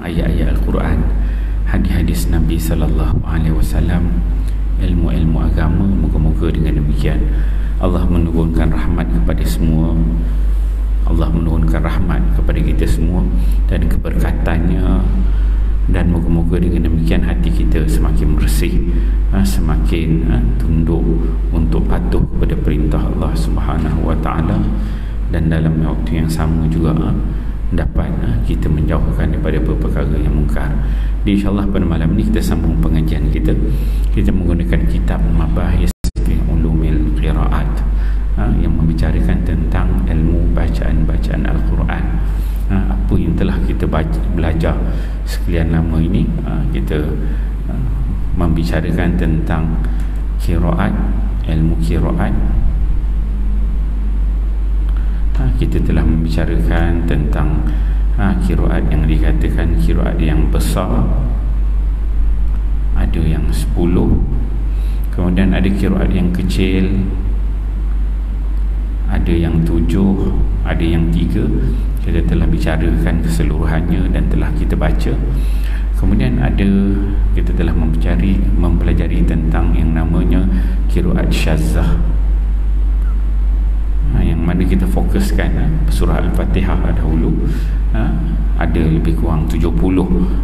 ayat-ayat Al-Quran, hadis-hadis Nabi sallallahu alaihi wasallam, ilmu-ilmu agama. Moga-moga dengan demikian Allah menurunkan rahmat kepada semua, Allah menurunkan rahmat kepada kita semua dan keberkatannya, dan moga-moga dengan demikian hati kita semakin bersih, semakin tunduk untuk patuh kepada perintah Allah Subhanahu wa taala, dan dalam waktu yang sama juga dapat kita menjauhkan daripada perkara yang mungkar. InsyaAllah pada malam ini kita sambung pengajian kita. Kita menggunakan kitab Mabahis fi Ulumil Qiraat yang membicarakan tentang ilmu bacaan-bacaan Al-Quran. Apa yang telah kita belajar sekian lama ini, kita membicarakan tentang qiraat, ilmu qiraat. Kita telah membicarakan tentang qiraat yang dikatakan qiraat yang besar, ada yang 10, kemudian ada qiraat yang kecil, ada yang 7, ada yang 3. Kita telah bicarakan keseluruhannya dan telah kita baca. Kemudian kita telah mempelajari tentang yang namanya qiraat syazah, yang mana kita fokuskan surah Al-Fatihah dahulu. Ada lebih kurang 70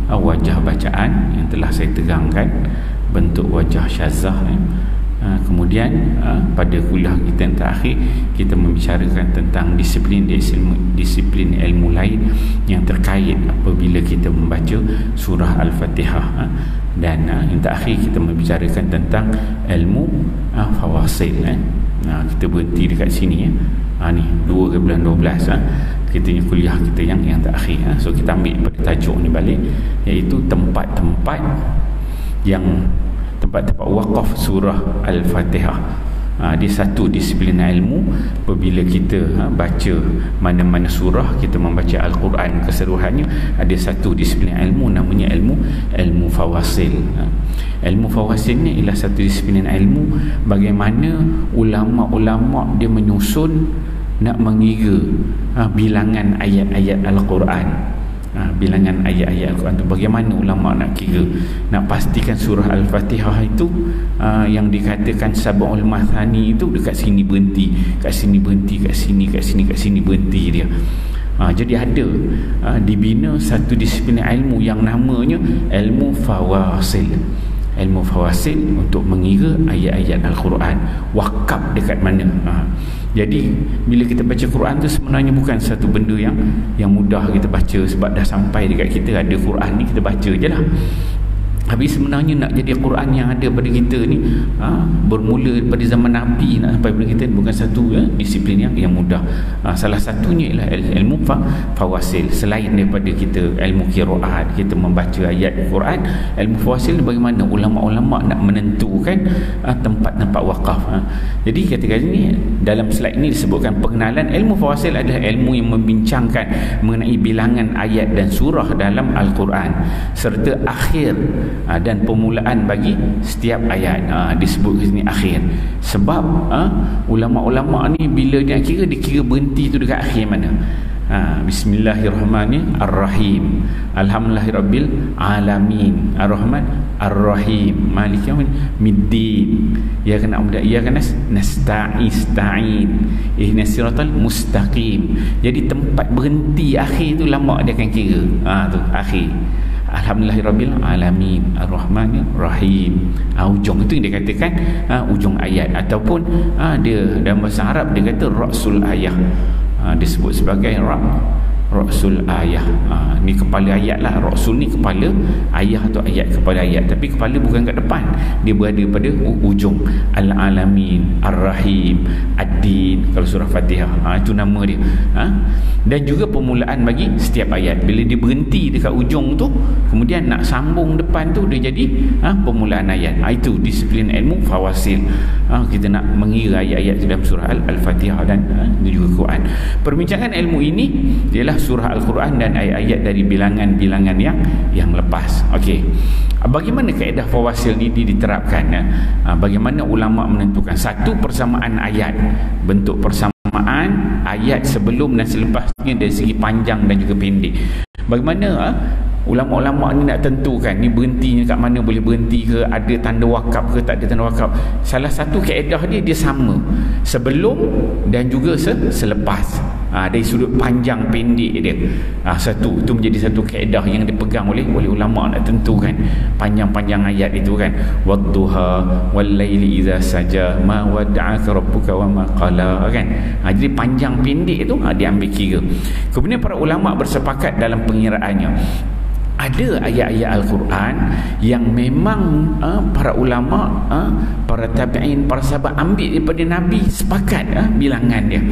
wajah bacaan yang telah saya terangkan, bentuk wajah syazah. Kemudian pada kuliah kita yang terakhir, kita membicarakan tentang disiplin ilmu lain yang terkait apabila kita membaca surah Al-Fatihah. Dan yang terakhir kita membicarakan tentang ilmu fawasil. Kita berhenti dekat sini ni 2 bulan 12 kita punya kuliah kita yang terakhir. So kita ambil pada tajuk ni balik, iaitu tempat-tempat wakaf surah Al-Fatihah. Dia satu disiplin ilmu. Apabila kita baca mana-mana surah, kita membaca Al-Quran keseluruhannya, ada satu disiplin ilmu namanya ilmu fawasil. Ilmu fawasil ni ialah satu disiplin ilmu bagaimana ulama-ulama dia menyusun nak mengira bilangan ayat-ayat Al-Quran. Bilangan ayat-ayat Al-Quran tu bagaimana ulama nak kira, nak pastikan surah Al-Fatihah itu yang dikatakan sab'ul mathani itu dekat sini berhenti, kat sini berhenti, kat sini berhenti dia. Jadi ada dibina satu disiplin ilmu yang namanya ilmu fawasil. Ilmu fawasil untuk mengira ayat-ayat Al-Quran, wakaf dekat mana. Jadi bila kita baca Quran tu sebenarnya bukan satu benda yang mudah kita baca, sebab dah sampai dekat kita ada Quran ni, kita baca je lah. Habis sebenarnya nak jadi Quran yang ada pada kita ni, bermula daripada zaman Nabi nak sampai pada kita, bukan satu disiplin yang mudah. Salah satunya ialah ilmu fawasil. Selain daripada kita ilmu qiraat, kita membaca ayat Quran, ilmu fawasil bagaimana ulama-ulama nak menentukan tempat-tempat wakaf. Jadi katakan ni dalam slide ni disebutkan pengenalan ilmu fawasil adalah ilmu yang membincangkan mengenai bilangan ayat dan surah dalam Al-Quran serta akhir dan permulaan bagi setiap ayat. Disebut ke sini akhir sebab ulama-ulama ni bila dia kira berhenti tu dekat akhir mana. Bismillahirrahmanirrahim, alhamdulillahirabbil alamin, arrahman arrahim, maliki yaumiddin, iyyaka na'budu wa iyyaka nasta'in, ihdinas siratal mustaqim. Jadi tempat berhenti akhir tu lama dia akan kira. Tu akhir. Alhamdulillahirabbil alamin, arrahmanir rahim. Ujung itu yang dia katakan ujung ayat, ataupun dia dalam bahasa Arab dia kata ra'sul ayah. Disebut sebagai Ra'sul ayah. Ni kepala ayat lah. Ra'sul ni kepala, ayah tu ayat, kepala ayat. Tapi kepala bukan kat depan, dia berada pada ujung. Al-Alamin, Ar-Rahim, Ad-Din, kalau surah Fatihah. Itu nama dia. Dan juga permulaan bagi setiap ayat. Bila dia berhenti dekat ujung tu, kemudian nak sambung depan tu, dia jadi permulaan ayat. Itu disiplin ilmu fawasil. Kita nak mengira ayat-ayat dalam surah Al-Fatihah dan juga Quran. Perbincangan ilmu ini ialah surah Al-Quran dan ayat-ayat dari bilangan-bilangan yang lepas. Okey. Bagaimana kaedah fawasil ini diterapkan? Bagaimana ulama menentukan satu persamaan ayat, bentuk persamaan ayat sebelum dan selepasnya dari segi panjang dan juga pendek. Bagaimana ulama-ulama ni nak tentukan ni berhentinya kat mana, boleh berhenti ke, ada tanda wakaf ke tak ada tanda wakaf. Salah satu kaedah dia sama sebelum dan juga selepas. Dari sudut panjang pendek dia. Satu tu menjadi satu kaedah yang dipegang oleh ulama nak tentukan panjang-panjang ayat itu kan. Wadduha wallaili idza saja ma wadda'aka rabbuka wa ma qala kan. Jadi panjang pendek itu diambil kira. Kemudian para ulama bersepakat dalam pengiraannya. Ada ayat-ayat Al-Quran yang memang para ulama, para tabi'in, para sahabat ambil daripada Nabi, sepakat bilangan dia.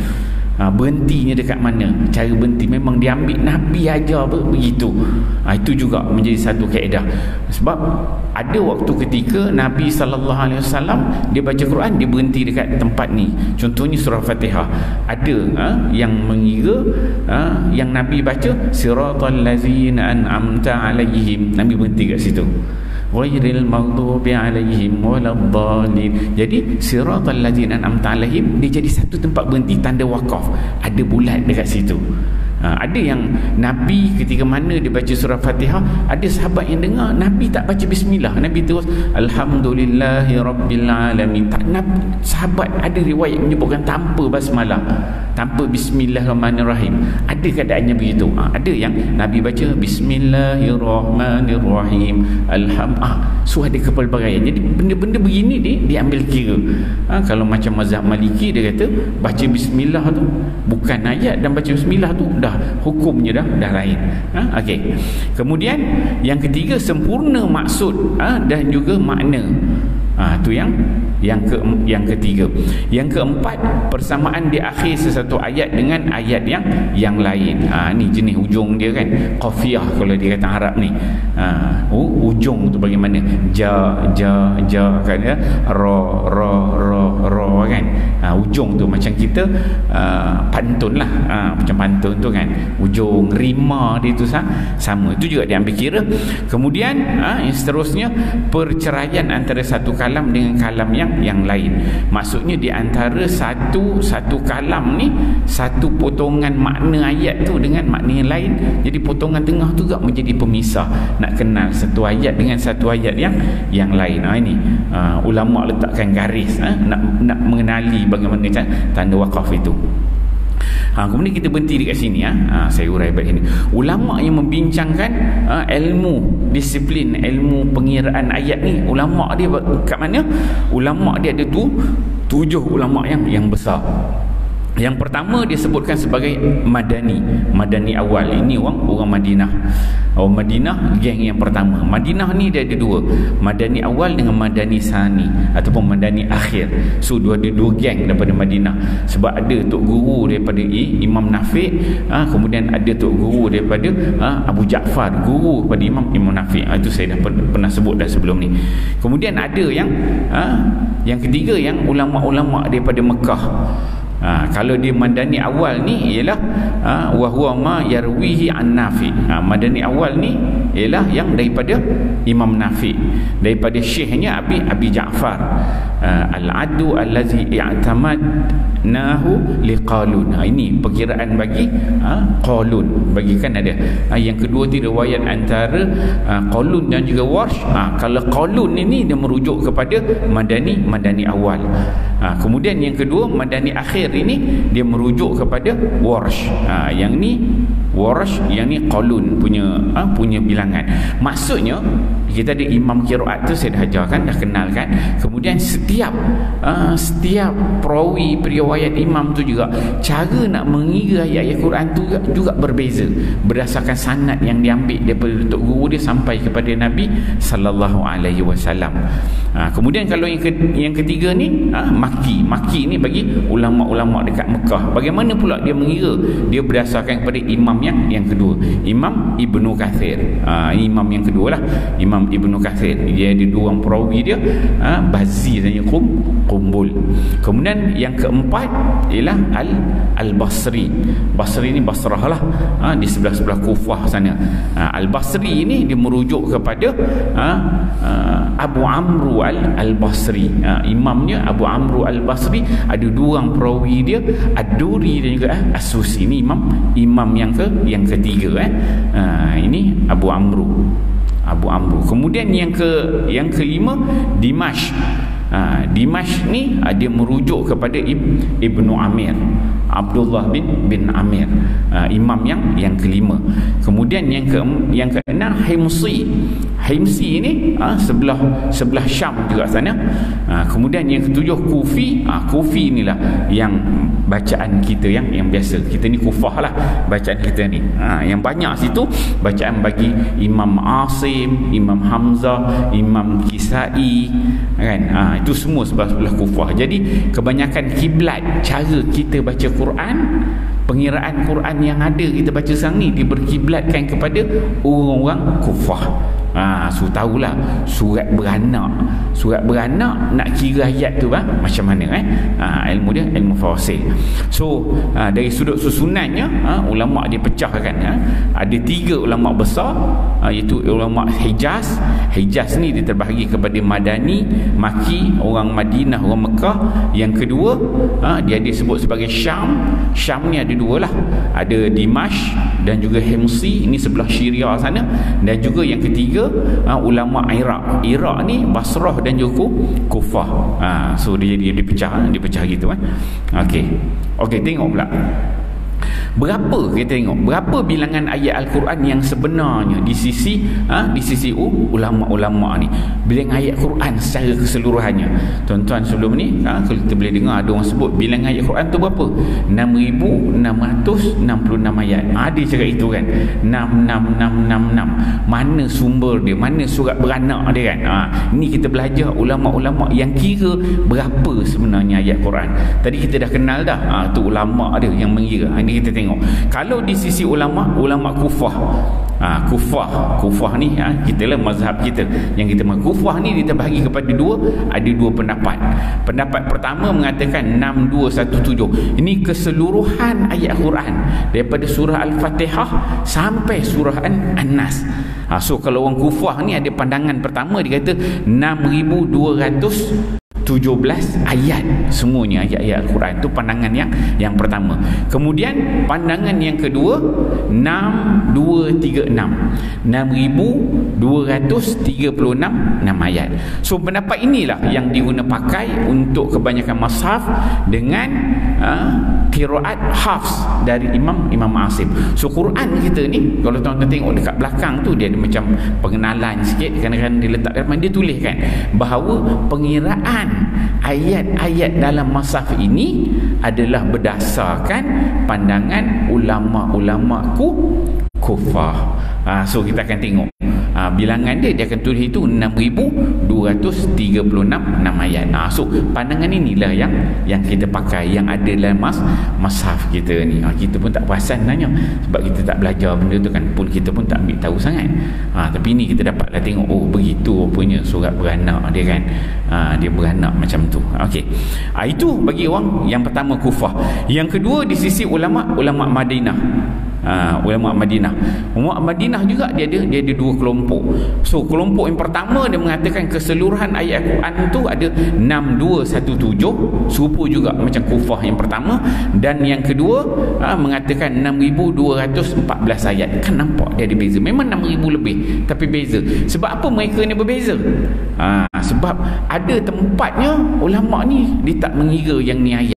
Berhentinya dekat mana, cara berhenti memang diambil Nabi aja begitu. Itu juga menjadi satu kaedah. Sebab ada waktu ketika Nabi SAW dia baca Quran, dia berhenti dekat tempat ni. Contohnya surah Fatihah. Ada yang mengira yang Nabi baca siratal ladzina an'amta alaihim, Nabi berhenti kat situ. Ghairil maghdubi alaihim waladdallin. Jadi siratal ladzina an'amta alaihim dia jadi satu tempat berhenti, tanda wakaf. Ada bulat dekat situ. Ada yang Nabi ketika mana dia baca surah Fatihah, ada sahabat yang dengar Nabi tak baca bismillah, Nabi terus alhamdulillahi rabbil alamin. Sahabat ada riwayat menyebutkan tanpa basmalah, tanpa bismillahirrahmanirrahim. Ada keadaannya begitu. Ada yang Nabi baca bismillahirrahmanirrahim so ada kepelbagaian. Jadi benda-benda begini diambil kira. Kalau macam mazhab Maliki, dia kata baca bismillah tu bukan ayat, dan baca bismillah tu dah hukumnya dah lain. Okey. Kemudian yang ketiga, sempurna maksud dan juga makna. Tu yang ketiga. Yang keempat, persamaan di akhir sesuatu ayat dengan ayat yang lain. Ni jenis ujung dia kan, qafiyah kalau dia kata Arab ni. Ujung tu bagaimana? Ja kan ya, ra kan. Ujung tu macam kita pantun lah. Macam pantun tu kan, ujung rima dia tu sama. Itu juga diambil kira. Kemudian yang seterusnya, perceraian antara satu kalam dengan kalam yang lain. Maksudnya di antara satu kalam ni, satu potongan makna ayat tu dengan makna yang lain. Jadi potongan tengah tu juga menjadi pemisah. Nak kenal satu ayat dengan satu ayat yang lain. Ini ulama letakkan garis nak mengenali bagaimana tanda wakaf itu. Kemudian kita berhenti dekat sini. Saya urai balik ini. Ulama yang membincangkan ilmu disiplin, ilmu pengiraan ayat ni, ulama dia kat mana? Ulama dia ada 7 ulama yang besar. Yang pertama dia sebutkan sebagai Madani awal. Ini orang Madinah. Orang Madinah geng yang pertama. Madinah ni dia ada 2, Madani awal dengan Madani sani ataupun Madani akhir. So ada 2 geng daripada Madinah. Sebab ada tok guru daripada Imam Nafi', kemudian ada tok guru daripada Abu Ja'far, guru pada Imam Nafi'. Itu saya dah pernah sebut dah sebelum ni. Kemudian ada yang ketiga, yang ulama-ulama daripada Mekah. Kalau dia Madani awal ni ialah wa huwa ma yarwihi an Nafi'. Madani awal ni ialah yang daripada Imam Nafi', daripada syekhnya Abi Ja'far. Al-addu allazi i'tamadnahu liqalun. Ini perkiraan bagi Qalun. Bagi kan ada. Yang kedua tu riwayat antara Qalun dan juga Warsh. Kalau Qalun ini dia merujuk kepada Madani awal. Kemudian yang kedua Madani akhir ini dia merujuk kepada Warsh. Yang ni Warsh, yang ni Qalun punya bilangan. Maksudnya kita ada imam qiraat tu, saya dah ajarkan, dah kenalkan. Kemudian setiap perawi periwayat imam tu juga cara nak mengira ayat-ayat Quran tu juga berbeza berdasarkan sanad yang diambil daripada tok guru dia sampai kepada Nabi sallallahu alaihi wasallam. Kemudian kalau yang ketiga ni Maki ni bagi ulama-ulama dekat Mekah. Bagaimana pula dia mengira? Dia berdasarkan kepada imam yang kedua, Imam Ibnu Kathir. Imam yang kedua lah, Imam Ibnu Kathir. Dia ada 2 orang perawi dia, Bazzi dan Qumbul. Kemudian yang keempat ialah Al-Basri. Basri ni Basrah lah, di sebelah Kufah sana. Al-Basri ini dia merujuk kepada Abu Amru Al-Basri. Imamnya Abu Amru Al-Basri. Ada 2 orang perawi dia, Ad-Duri dan juga As-Susi. Ini imam yang yang ketiga ini Abu Amru. Kemudian yang kelima Dimash. Dimash ni dia merujuk kepada Ibnu Amir, Abdullah bin Amir, imam yang kelima. Kemudian yang keenam Himsi ini sebelah Syam juga sana. Kemudian yang ketujuh Kufi inilah yang bacaan kita yang biasa. Kita ni Kufah lah bacaan kita ni. Yang banyak situ bacaan bagi Imam Asim, Imam Hamzah, Imam Kisai kan. Itu semua sebelah Kufah. Jadi kebanyakan kiblat cara kita baca Quran, pengiraan Quran yang ada kita baca sekarang ni diberkiblatkan kepada orang-orang Kufah. So tahulah surat beranak nak kira ayat tu macam mana ilmu dia ilmu fawasil. So dari sudut susunannya ulama dia pecahkan. Ada 3 ulama besar, iaitu ulama Hijaz ni dia terbahagi kepada Madani, Maki, orang Madinah, orang Mekah. Yang kedua dia disebut sebagai Syam ni ada 2 lah, ada Dimash dan juga Himsi, ini sebelah Syria sana. Dan juga yang ketiga ulama Iraq ni Basrah dan juga Kufah. So dia dipecah gitu Okey, tengok pula kita tengok berapa bilangan ayat Al-Quran yang sebenarnya di sisi ulama-ulama ni, bilangan ayat Quran secara keseluruhannya. Tuan-tuan sebelum ni kalau kita boleh dengar ada orang sebut bilangan ayat Quran tu berapa? 6,666 ayat. Ada cakap itu kan, 66666. Mana sumber dia, mana surat beranak dia kan. Ini kita belajar ulama-ulama yang kira berapa sebenarnya ayat Quran. Tadi kita dah kenal dah tu ulama dia yang mengira. Ini kita tengok. Kalau di sisi ulama Kufah, Kufah ni kita lah mazhab kita yang kita Kufah ni kita bahagi kepada ada dua pendapat. Pendapat pertama mengatakan 6217. Ini keseluruhan ayat Quran daripada surah Al-Fatihah sampai surah An-Nas. So kalau orang Kufah ni ada pandangan pertama, dia kata 6217 ayat semuanya ayat-ayat Al-Quran. Itu pandangan yang pertama. Kemudian pandangan yang kedua 6236 ayat. So pendapat inilah yang diguna pakai untuk kebanyakan mushaf dengan qiraat hafs dari Imam Asim. So Quran kita ni kalau tuan-tuan tengok dekat belakang tu dia ada macam pengenalan sikit, kadang-kadang dia letak depan, dia tulis kan bahawa pengiraan ayat-ayat dalam mushaf ini adalah berdasarkan pandangan ulama-ulama Kufah. So kita akan tengok bilangan dia akan tulis itu 6,236 ayat. So pandangan inilah yang kita pakai, yang ada dalam mushaf kita ni. Kita pun tak perasan sebenarnya sebab kita tak belajar benda tu kan, pun kita pun tak ambil tahu sangat. Tapi ni kita dapatlah tengok, oh begitu rupanya surat beranak dia kan. Dia beranak macam tu. Itu bagi orang yang pertama Kufah. Yang kedua di sisi ulama Madinah. Ulama Madinah juga dia ada 2 kelompok. So kelompok yang pertama dia mengatakan keseluruhan ayat Quran tu ada 6217, serupa juga macam Kufah yang pertama. Dan yang kedua mengatakan 6214 ayat. Kan nampak dia ada beza. Memang 6000 lebih tapi beza. Sebab apa mereka ni berbeza? Sebab ada tempatnya ulama ni dia tak mengira yang ni ayat.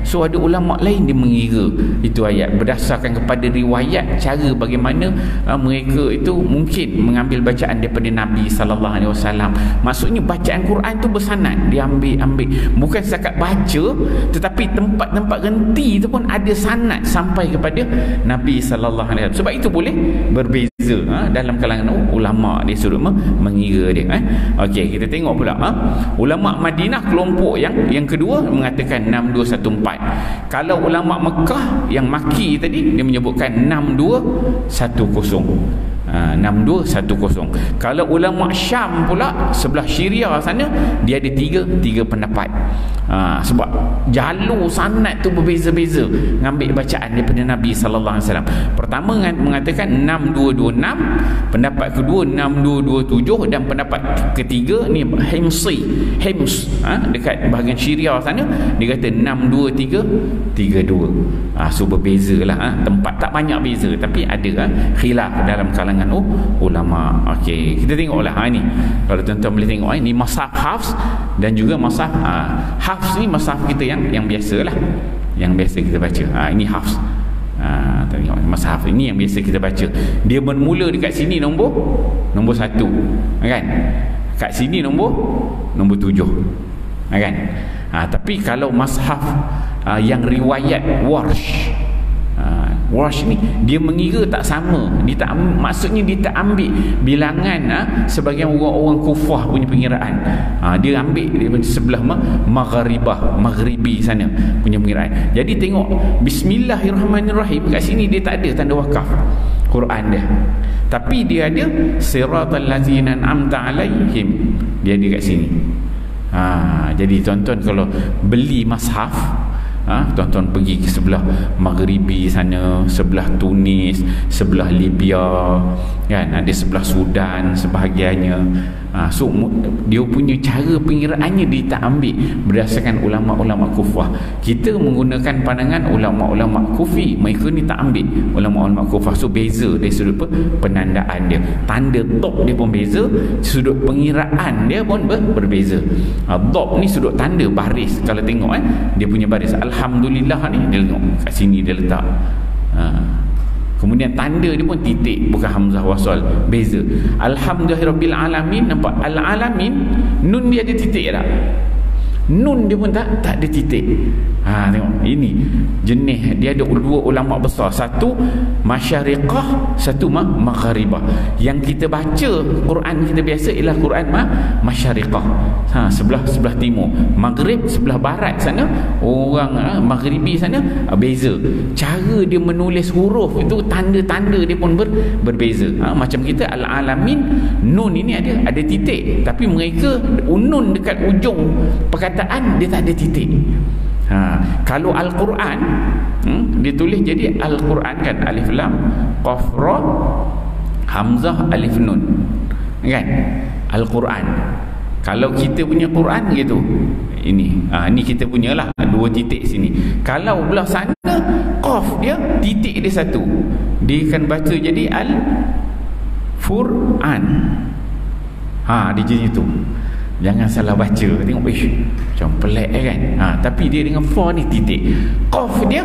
So ada ulama lain dia mengira itu ayat berdasarkan kepada riwayat, cara bagaimana mereka itu mungkin mengambil bacaan daripada Nabi sallallahu alaihi wasallam. Maksudnya bacaan Quran tu bersanad, dia ambil bukan setakat baca, tetapi tempat-tempat renti itu pun ada sanad sampai kepada Nabi sallallahu alaihi wasallam. Sebab itu boleh berbeza dalam kalangan ulama dia suruh mengira dia. Kita tengok pula ulama Madinah kelompok yang kedua mengatakan 6214. Kalau ulama Mekah yang Maki tadi dia menyebutkan 6210. 6210. Kalau ulama Syam pula sebelah Syria sana, dia ada tiga pendapat. Sebab jalur sanad tu berbeza-beza ngambil bacaan daripada Nabi sallallahu alaihi wasallam. Pertama mengatakan 6226, pendapat kedua 6227, dan pendapat ketiga ni Hims dekat bahagian Syria sana, dia kata 62332. So berbezalah, tempat tak banyak beza, tapi ada khilaf dalam kalangan ulama. Okey, kita tengoklah ni. Kalau tuan-tuan boleh tengok ni Mashaf Hafs dan juga Mashaf Hafs ni Mashaf kita yang biasalah, yang biasa kita baca. Ini Hafs. Tengok Mashaf ini yang biasa kita baca. Dia bermula dekat sini nombor 1, kan? Kat sini nombor 7, kan? Tapi kalau Mashaf yang riwayat Warsh ni, dia mengira tak sama. Maksudnya dia tak ambil bilangan sebagian orang-orang Kufah punya pengiraan. Dia ambil di sebelah Maghribi sana punya pengiraan. Jadi tengok Bismillahirrahmanirrahim, kat sini dia tak ada tanda wakaf Quran dia, tapi dia ada Siratal ladzina an'amta alaihim, dia ada kat sini. Jadi tuan-tuan kalau beli Mashaf, tuan-tuan pergi ke sebelah Maghribi sana, sebelah Tunis, sebelah Libya, kan, ada sebelah Sudan sebahagiannya. So dia punya cara pengiraannya dia tak ambil berdasarkan ulama-ulama Kufah. Kita menggunakan pandangan ulama-ulama Kufi, mereka ni tak ambil ulama-ulama Kufah. So beza dari sudut penandaan dia, tanda top dia pun beza, sudut pengiraan dia pun berbeza. Top ni sudut tanda baris, kalau tengok dia punya baris Alhamdulillah ni, dia tengok kat sini dia letak. Kemudian tanda dia pun titik, bukan hamzah wasal, beza. Alhamdulillahirabbil alamin, nampak al-alamin, nun dia ada titik tak? Nun dia pun tak ada titik. Tengok ini jenis dia, ada dua ulama besar, satu masyariqah, satu maghribah. Yang kita baca Quran kita biasa ialah Quran masyariqah, sebelah timur. Maghrib sebelah barat sana, orang Maghribi sana beza. Cara dia menulis huruf itu, tanda-tanda dia pun berbeza. Macam kita al-alamin, nun ini ada titik, tapi mereka nun dekat ujung perkataan dia tak ada titik. Kalau Al-Quran dia tulis jadi Al-Quran, kan, alif lam qaf ra hamzah alif nun, kan, Al-Quran. Kalau kita punya Quran gitu, ini kita punyalah dua titik sini. Kalau belah sana qaf dia titik dia satu, dia akan baca jadi Al-Fur'an. Dia jadi tu. Jangan salah baca. Tengok, macam pelik kan. Tapi dia dengan fa ni titik. Qaf dia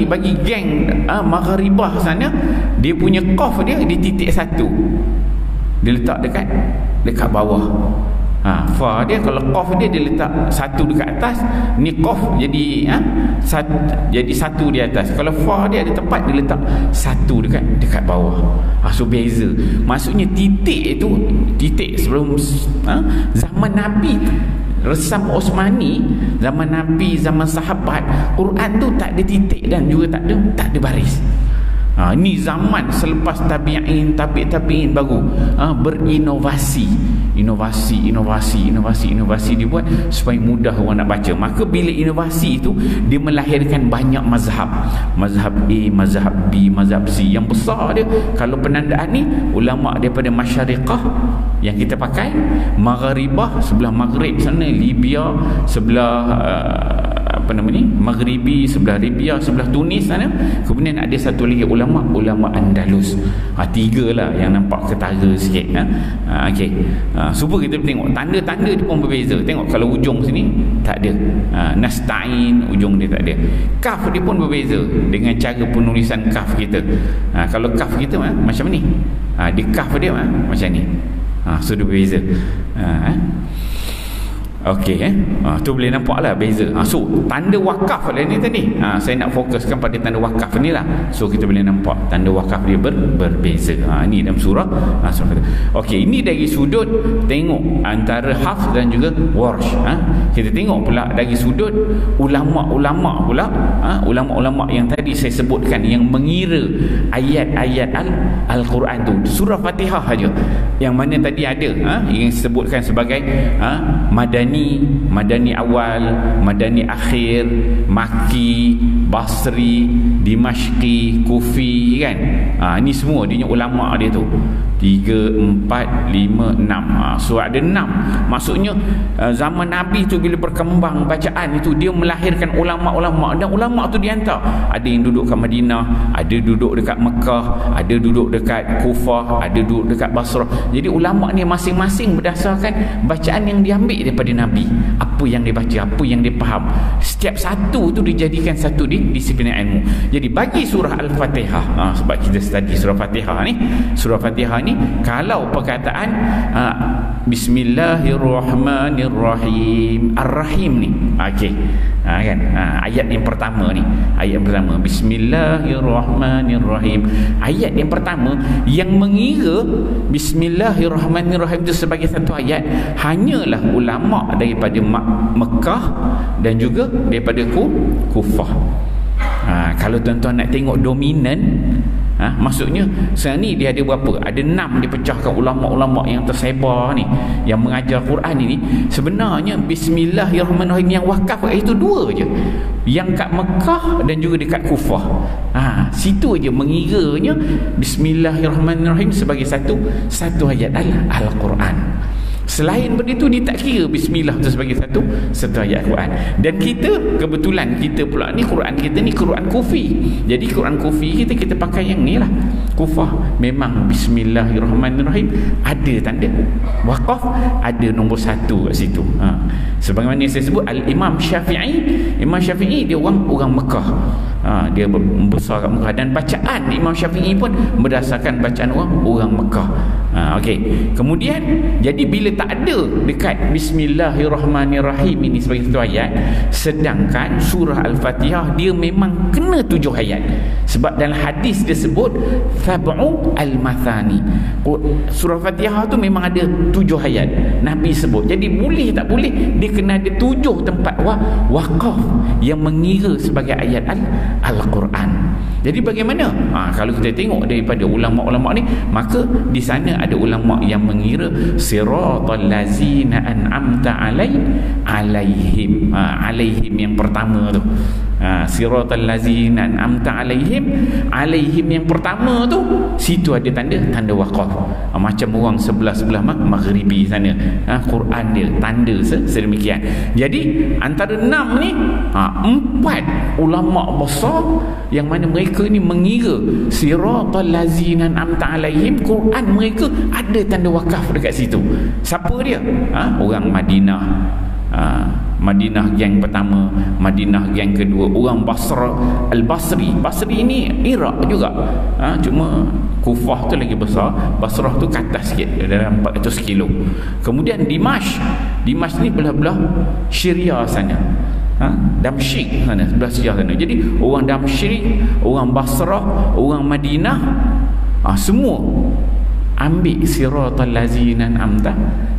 bagi geng Maghribah sana, dia punya qaf dia titik satu, dia letak dekat bawah. Fa dia, kalau qaf dia letak satu dekat atas, ni qaf jadi jadi satu di atas. Kalau fa dia ada tempat dia letak satu dekat bawah. So beza. Maksudnya titik itu titik sebelum zaman Nabi, resam Osmani, zaman Nabi, zaman sahabat, Quran tu tak ada titik dan juga tak ada baris. Ini zaman selepas tabi'in baru berinovasi. Inovasi dibuat supaya mudah orang nak baca. Maka bila inovasi itu, dia melahirkan banyak mazhab. Mazhab A, mazhab B, mazhab C. Yang besar dia, kalau penandaan ni, ulama daripada masyariqah yang kita pakai, maghribah sebelah Maghrib sana, Libya sebelah Maghribi sebelah Libya, sebelah Tunis sana. Kemudian ada satu lagi ulama Andalus. Tiga lah yang nampak ketara sikit. Okey. Cuba kita tengok tanda-tanda dia pun berbeza. Tengok kalau ujung sini tak ada. Nasta'in, ujung dia tak ada. Kaf dia pun berbeza dengan cara penulisan kaf kita. Kalau kaf kita macam ni. Di kaf dia macam ni. So dia berbeza. Okey, tu boleh nampak lah beza. So tanda wakaf lah ni tadi. Saya nak fokuskan pada tanda wakaf ni lah. So kita boleh nampak tanda wakaf dia berbeza. Ni dalam surah. Okey, ini dari sudut tengok antara Hafs dan juga Warsh. Kita tengok pula dari sudut ulama-ulama pula. Ulama-ulama yang tadi saya sebutkan, yang mengira ayat-ayat Al-Quran tu, surah Fatihah saja, yang mana tadi ada yang disebutkan sebagai Madani awal, Madani akhir, Makki, Basri, Dimashqi, Kufi, kan. Ni semua dia ulama dia tu 3, 4, 5, 6. So ada 6. Maksudnya zaman Nabi tu bila berkembang bacaan itu, dia melahirkan ulama-ulama, dan ulama tu dihantar. Ada yang duduk kat Madinah, ada duduk dekat Mekah, ada duduk dekat Kufah, ada duduk dekat Basrah. Jadi ulama ni masing-masing berdasarkan bacaan yang diambil daripada Nabi, apa yang dia baca, apa yang dia faham. Setiap satu tu dijadikan satu disiplin ilmu. Jadi bagi surah Al-Fatihah, sebab kita study surah Fatihah ni, kalau perkataan Bismillahirrahmanirrahim, Ar-Rahim ni, okey, kan, ayat yang pertama ni, Bismillahirrahmanirrahim, ayat yang pertama yang mengira Bismillahirrahmanirrahim itu sebagai satu ayat hanyalah ulama daripada Mekah dan juga daripada Kufah. Kalau tuan-tuan nak tengok dominan, maksudnya sekarang ni dia ada berapa? Ada 6 dipecahkan ulama-ulama yang tersebar ni, yang mengajar Quran ini. Sebenarnya Bismillahirrahmanirrahim yang wakaf itu 2 je, yang kat Mekah dan juga dekat Kufah. Situ aja mengiranya Bismillahirrahmanirrahim sebagai satu ayat Al-Quran. Selain begitu dia tak kira bismillah itu sebagai satu ayat Quran. Dan kita kebetulan kita pula ni Quran kita ni Quran Kufi. Jadi Quran Kufi kita pakai yang ni lah, Kufah. Memang Bismillahirrahmanirrahim ada tanda waqaf, ada nombor 1 kat situ. Sebagaimana saya sebut Imam Syafi'i dia orang Mekah. Dia besar kat Mekah, dan bacaan Imam Syafi'i pun berdasarkan bacaan orang Mekah. Okey. Kemudian jadi bila tak ada dekat Bismillahirrahmanirrahim ini sebagai satu ayat, sedangkan surah Al-Fatihah dia memang kena 7 ayat. Sebab dalam hadis dia sebut sab'u al-mathani, surah Fatihah tu memang ada 7 ayat Nabi sebut. Jadi boleh tak boleh dia kena ada 7 tempat waqaf yang mengira sebagai ayat Al-Quran. Jadi bagaimana? Kalau kita tengok daripada ulama-ulama ni, maka di sana ada ulama yang mengira siratal lazina an'amta alaihim. Alaihim yang pertama tu, siratal lazina an'amta alaihim yang pertama tu, situ ada tanda waqaf. Macam orang sebelah maghribi sana, Quran dia tanda sedemikian. Jadi antara 6 ni, 4 ulama besar yang mana mereka ni mengira siratal lazina an'amta alaihim, Quran mereka ada tanda wakaf dekat situ. Siapa dia? Orang Madinah. Madinah gang pertama, Madinah gang kedua, orang Basra, Al-Basri. Basri ni Iraq juga. Cuma Kufah tu lagi besar, Basrah tu ke atas sikit, dalam 400 kilo. Kemudian Dimashq ni belah-belah Syria sana. Damsyik sana, sebelah Syria sana. Jadi orang Damsyik, orang Basrah, orang Madinah, semua ambil siratal lazina an'amta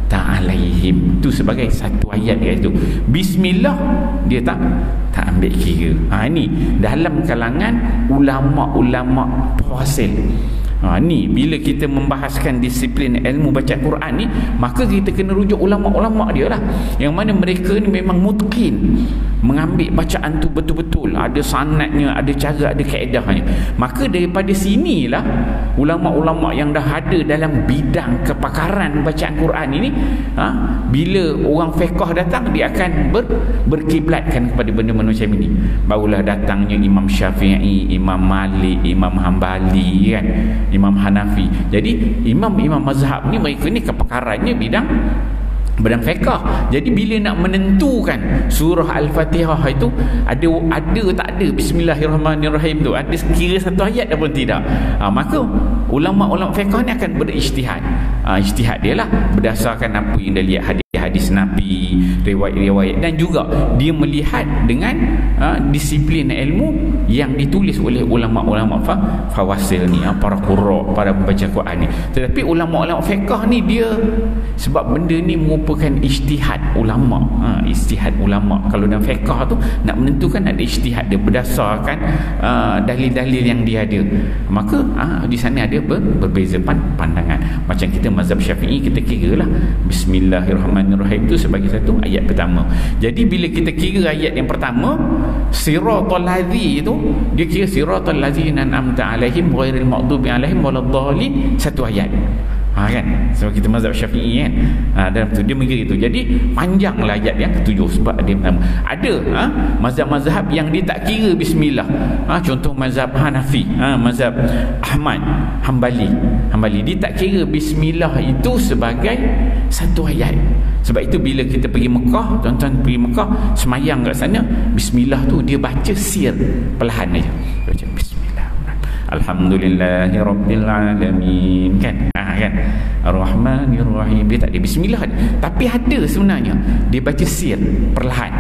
alaihim tu sebagai satu ayat dia tu. Bismillah dia tak ambil kira. Ini dalam kalangan ulama-ulama fasil. Ni bila kita membahaskan disiplin ilmu bacaan Quran ni, maka kita kena rujuk ulama-ulama dia lah, yang mana mereka ni memang mutqin, mengambil bacaan tu betul-betul, ada sanadnya, ada cara, ada kaedahnya. Maka daripada sinilah ulama-ulama yang dah ada dalam bidang kepakaran bacaan Quran ini, bila orang fiqh datang, dia akan berkiblatkan kepada benda-benda macam ini. Barulah datangnya Imam Syafi'i, Imam Malik, Imam Hambali, kan, Imam Hanafi. Jadi imam-imam mazhab ni, mereka ni kepakarannya bidang fiqh. Jadi bila nak menentukan surah Al-Fatihah itu ada tak ada Bismillahirrahmanirrahim tu, ada kira satu ayat ataupun tidak, maka ulama-ulama fiqh ni akan berijtihad. Ijtihad dia lah berdasarkan apa yang dia lihat hadis hadis Nabi, riwayat-riwayat, dan juga dia melihat dengan disiplin ilmu yang ditulis oleh ulama-ulama fawasil ni, para qurra, para pembaca Quran ni. Tetapi ulama-ulama fiqh ni dia, sebab benda ni merupakan ijtihad ulama. Ijtihad ulama kalau dalam fiqh tu nak menentukan ada ijtihad dia berdasarkan dalil-dalil yang dia ada. Maka di sana ada berbeza pandangan. Macam kita mazhab Syafi'i, kita kira lah Bismillahirrahmanirrahim tu sebagai satu ayat pertama. Jadi bila kita kira ayat yang pertama, siratal ladzi itu, dia kira siratal ladzina an'amta alaihim ghairil maghdubi alaihim waladdallin, satu ayat. Kan, sebab kita mazhab Syafi'i kan, dalam tu dia mengira itu. Jadi panjanglah ayat yang ketujuh sebab dia pertama. Ada mazhab-mazhab yang dia tak kira bismillah. Contoh mazhab Hanafi, mazhab Ahmad Hambali, dia tak kira bismillah itu sebagai satu ayat. Sebab itu bila kita pergi Mekah, tuan-tuan pergi Mekah semayang kat sana, bismillah tu dia baca sir perlahan aja. Baca bismillah, alhamdulillahirabbilalamin, kan? Kan? Ar-Rahmanir-Rahim, dia tak ada bismillah, tapi ada sebenarnya dia baca sir perlahan.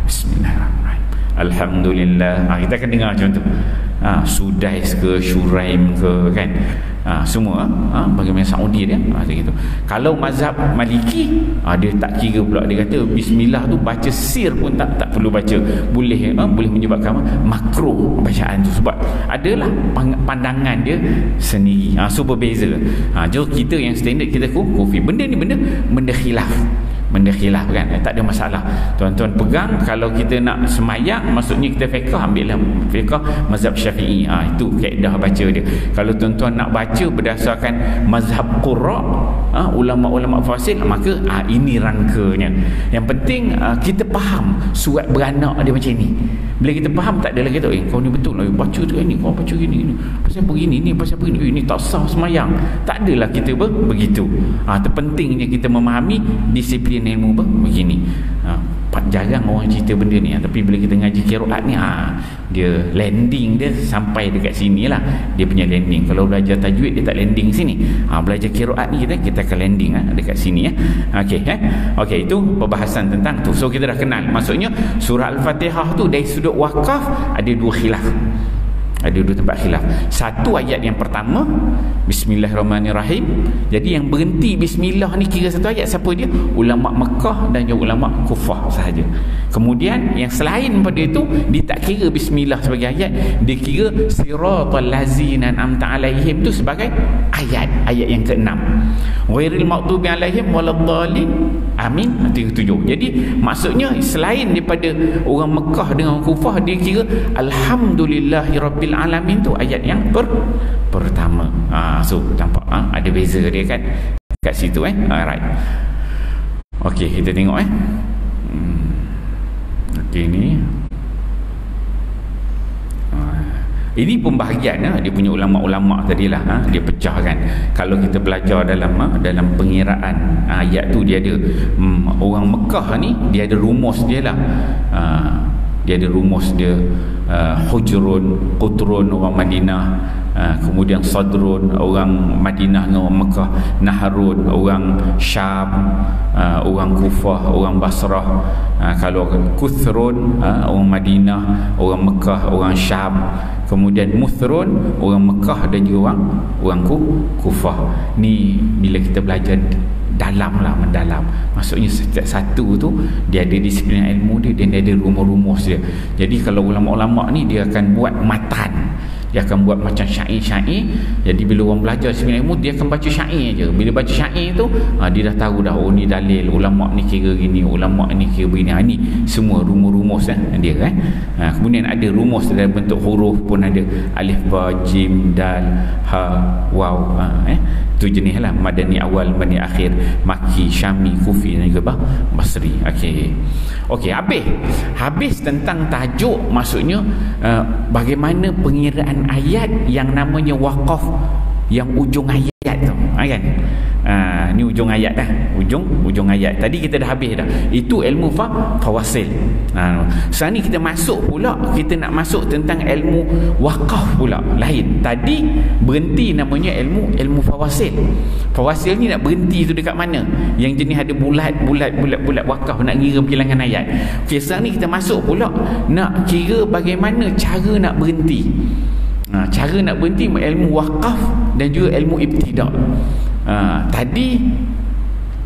Bismillahirrahmanirrahim, alhamdulillah. Kita akan dengar macam tu. Sudais ke Syuraim ke, kan? Semua bagaimana Saudi dia gitu. Kalau mazhab Maliki, dia tak kira pula, dia kata bismillah tu baca sir pun tak perlu baca, boleh menyebabkan makruh bacaan tu, sebab adalah pandangan dia sendiri. So berbeza. Jadi kita yang standard kita kufi, benda ni benda khilaf kan, tak ada masalah. Tuan-tuan pegang, kalau kita nak semayang, maksudnya kita fiqh, ambillah fiqh mazhab Syafi'i. Itu kaedah baca dia. Kalau tuan-tuan nak baca berdasarkan mazhab qurra, ulama-ulama fasil, maka ini rangkanya. Yang penting kita faham surat beranak dia macam ni. Bila kita faham, tak ada lagi tu, kau ni betul lah baca tu ni, kau baca gini pasal begini ni, pasal begini, ini tak sah semayang. Tak adalah kita begitu. Terpentingnya kita memahami disiplin ilmu begini. Jarang orang cerita benda ni, tapi bila kita ngaji qiraat ni, dia landing dia sampai dekat sini lah, dia punya landing. Kalau belajar tajwid dia tak landing sini. Belajar qiraat ni kita akan landing dekat sini. Okey, itu perbahasan tentang tu. So kita dah kenal, maksudnya surah Al-Fatihah tu dari sudut wakaf ada dua khilaf. Ada dua tempat khilaf. Satu ayat yang pertama, Bismillahirrahmanirrahim. Jadi yang berhenti Bismillah ni kira satu ayat, siapa dia? Ulama Mekah dan juga ulama Kufah sahaja. Kemudian yang selain pada itu, dia tak kira Bismillah sebagai ayat, dia kira siratal ladzina an'amta alaihim tu sebagai ayat yang ke-6. Ghairil maghdubi alaihim waladdallin, amin, itu yang ke-7. Jadi maksudnya selain daripada orang Mekah dengan Kufah, dia kira alhamdulillahirabbil alamin tu ayat yang pertama. So nampak ada beza dia kan kat situ alright. Okey, kita tengok okey, ini pembahagian dia punya ulama-ulama tadilah, dia pecahkan. Kalau kita belajar dalam pengiraan ayat tu, dia ada orang Mekah ni dia ada rumus dia lah. Dia ada rumus dia, Hujrun, Qutrun orang Madinah, kemudian Sadrun orang Madinah dengan orang Mekah, Nahrun orang Syam, orang Kufah, orang Basrah. Kalau Kuthrun orang Madinah, orang Mekah, orang Syam. Kemudian Muthrun orang Mekah dan juga orang Kufah. Ni bila kita belajar mendalam, maksudnya setiap satu tu dia ada disiplin ilmu dia dan dia ada rumus-rumus dia. Jadi kalau ulama-ulama ni dia akan buat matan, dia akan buat macam syair-syair. Jadi bila orang belajar disiplin ilmu, dia akan baca syair je. Bila baca syair tu dia dah tahu dah, ni dalil ulama ni kira gini, ulama ni kira begini. Ni semua rumus-rumus dia kan. Kemudian ada rumus dalam bentuk huruf pun ada, alif, ba, jim, dal, ha, waw. Itu jenis lah, Madani awal, Madani akhir, Maki, Syami, Kufi dan juga Basri. Okey, habis tentang tajuk, maksudnya bagaimana pengiraan ayat yang namanya waqaf, yang ujung ayat tu. kan. Ni ujung ayat dah. Ujung ayat. Tadi kita dah habis dah. Itu ilmu fawasil. Sekarang ni kita masuk pula, kita nak masuk tentang ilmu wakaf pula. Lain. Tadi berhenti namanya ilmu fawasil. Fawasil ni nak berhenti tu dekat mana? Yang jenis ada bulat wakaf, nak kira bilangan ayat. Okey, sekarang ni kita masuk pula nak kira bagaimana cara nak berhenti. Cara nak berhenti ilmu wakaf dan juga ilmu ibtidak. Tadi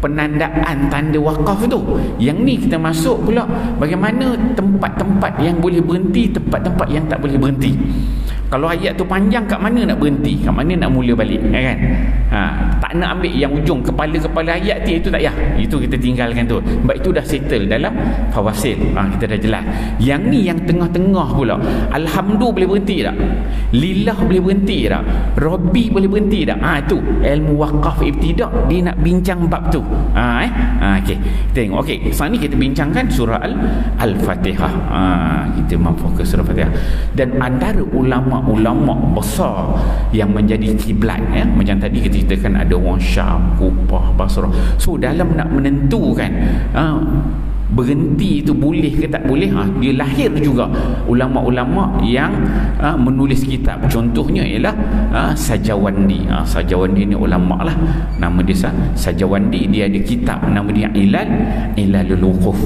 penandaan tanda wakaf tu. Yang ni kita masuk pula bagaimana tempat-tempat yang boleh berhenti, tempat-tempat yang tak boleh berhenti. Kalau ayat tu panjang, kat mana nak berhenti, kat mana nak mula balik, kan? Tak nak ambil yang ujung kepala ayat itu tak payah. Itu kita tinggalkan tu. Sebab itu dah settle dalam fawasil. Kita dah jelas. Yang ni yang tengah-tengah pula. Alhamdulillah boleh berhenti tak? Lillah boleh berhenti tak? Rabbi boleh berhenti tak? Itu ilmu wakaf ibtidak, dia nak bincang bab tu. Okey. Kita tengok. Okey, sekarang ni kita bincangkan surah Al-Fatihah. Kita memfokus surah Al-Fatihah. Dan antara ulama besar yang menjadi kiblat, macam tadi kita ceritakan ada orang Syam, Kufah, Basrah. So dalam nak menentukan berhenti itu boleh ke tak boleh, dia lahir juga ulama-ulama yang menulis kitab. Contohnya ialah Sajawandi. Sajawandi ni ulama lah, nama dia Sajawandi. Dia ada kitab nama dia Ilalul Wuquf.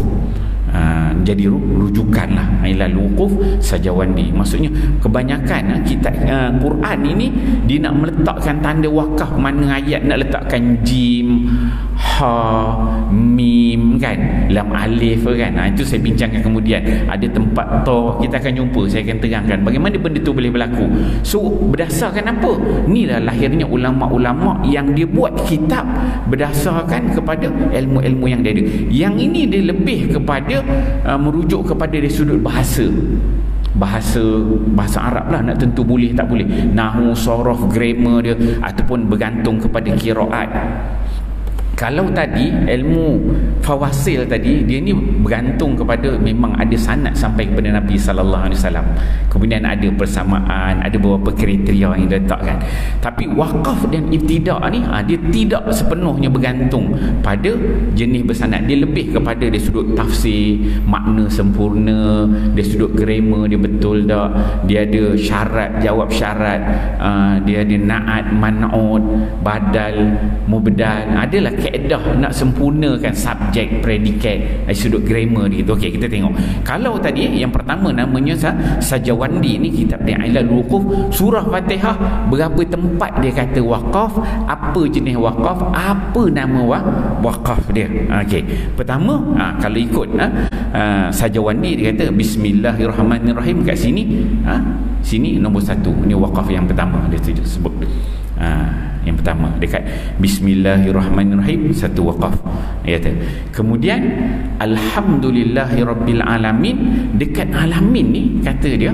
Jadi rujukan lah Ilalul Wuquf Sajawandi. Maksudnya kebanyakan kitab Quran ini dia nak meletakkan tanda wakaf. Mana ayat nak letakkan jim, ha, mim, kan, lam, alif, kan. Itu saya bincangkan kemudian. Ada tempat to, kita akan jumpa, saya akan terangkan bagaimana benda tu boleh berlaku. So berdasarkan apa? Inilah lahirnya ulama-ulama yang dia buat kitab berdasarkan kepada ilmu-ilmu yang dia ada. Yang ini dia lebih kepada merujuk kepada dari sudut bahasa Arab lah, nak tentu boleh tak boleh, nahu, sorof, grammar dia, ataupun bergantung kepada qiraat. Kalau tadi ilmu fawasil tadi, dia ni bergantung kepada memang ada sanad sampai kepada Nabi sallallahu alaihi wasallam. Kemudian ada persamaan, ada beberapa kriteria yang diletakkan. Tapi wakaf dan ibtidak ni dia tidak sepenuhnya bergantung pada jenis bersanad. Dia lebih kepada dari sudut tafsir, makna sempurna, dari sudut grammar dia betul tak, dia ada syarat, jawab syarat, dia ada naat, man'ud, badal, mubdal. Adalah kaedah nak sempurnakan subjek, predikat dari sudut grammar gitu. Okey, kita tengok. Kalau tadi yang pertama namanya Sajawandi ni, kitab dia Ilalul Wuquf, surah Fatihah, berapa tempat dia kata wakaf, apa jenis wakaf, apa nama wakaf dia. Okey, pertama kalau ikut Sajawandi dia kata Bismillahirrahmanirrahim. Kat sini sini nombor 1, ni wakaf yang pertama dia sebut. Yang pertama dekat Bismillahirrahmanirrahim, satu wakaf. Kemudian Alhamdulillahirabbil alamin, dekat alamin ni kata dia